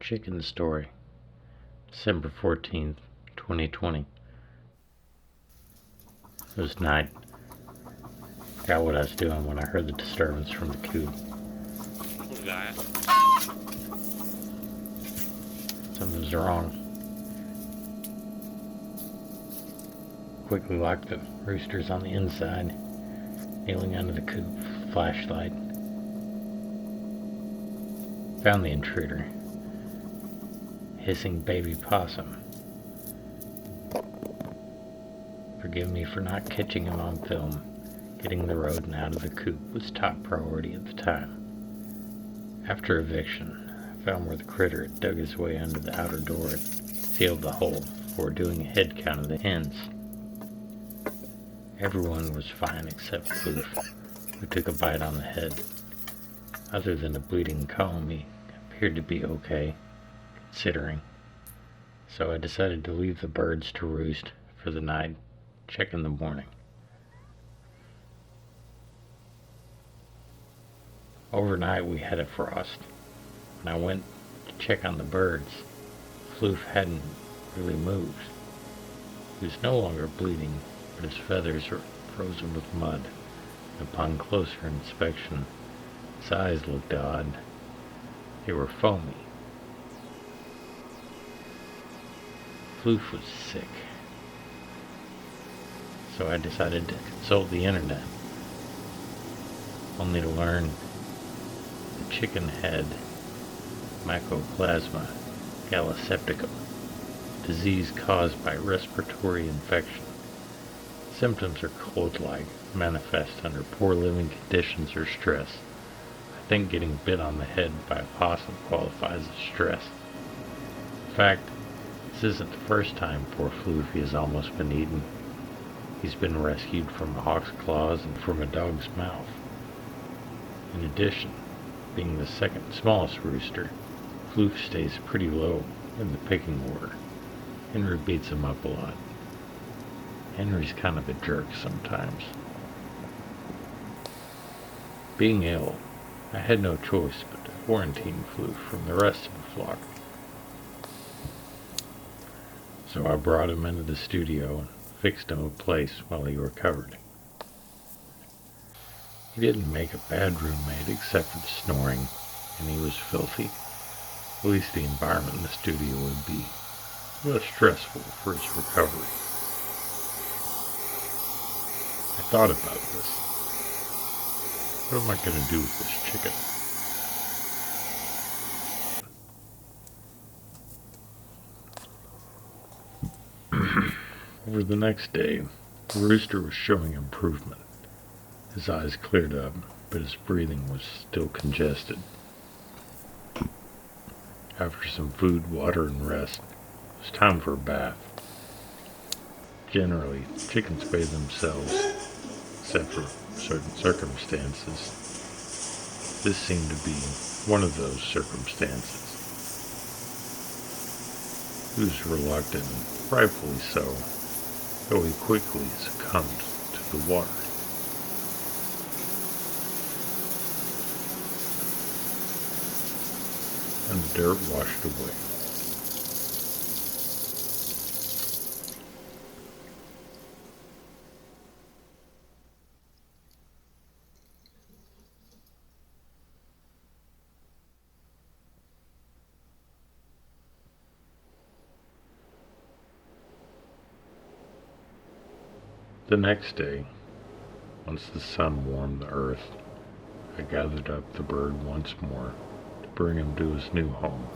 Chicken story, December 14th, 2020. It was night. Forgot what I was doing when I heard the disturbance from the coop. Something's wrong. Quickly locked the roosters on the inside, kneeling under the coop, flashlight. Found the intruder. Hissing baby possum. Forgive me for not catching him on film. Getting the rodent out of the coop was top priority at the time. After eviction, I found where the critter had dug his way under the outer door and sealed the hole before doing a head count of the hens. Everyone was fine except Floof, who took a bite on the head. Other than a bleeding comb, he appeared to be okay, considering. So I decided to leave the birds to roost for the night, check in the morning. Overnight we had a frost. When I went to check on the birds, Floof hadn't really moved. He was no longer bleeding, but his feathers were frozen with mud. Upon closer inspection, his eyes looked odd. They were foamy. Floof was sick, so I decided to consult the internet, only to learn the chicken had mycoplasma, gallisepticum, disease caused by respiratory infection. Symptoms are cold-like, manifest under poor living conditions or stress. I think getting bit on the head by a possum qualifies as stress. In fact, this isn't the first time poor Floofy has almost been eaten. He's been rescued from a hawk's claws and from a dog's mouth. In addition, being the second smallest rooster, Floof stays pretty low in the pecking order. Henry beats him up a lot. Henry's kind of a jerk sometimes. Being ill, I had no choice but to quarantine Floof from the rest of the flock. So I brought him into the studio and fixed him a place while he recovered. He didn't make a bad roommate except for the snoring, and he was filthy. At least the environment in the studio would be less stressful for his recovery. I thought about this. What am I going to do with this chicken? Over the next day, the rooster was showing improvement. His eyes cleared up, but his breathing was still congested. After some food, water, and rest, it was time for a bath. Generally, chickens bathe themselves, except for certain circumstances. This seemed to be one of those circumstances. He was reluctant, and rightfully so, though he quickly succumbed to the water. And the dirt washed away. The next day, once the sun warmed the earth, I gathered up the bird once more to bring him to his new home.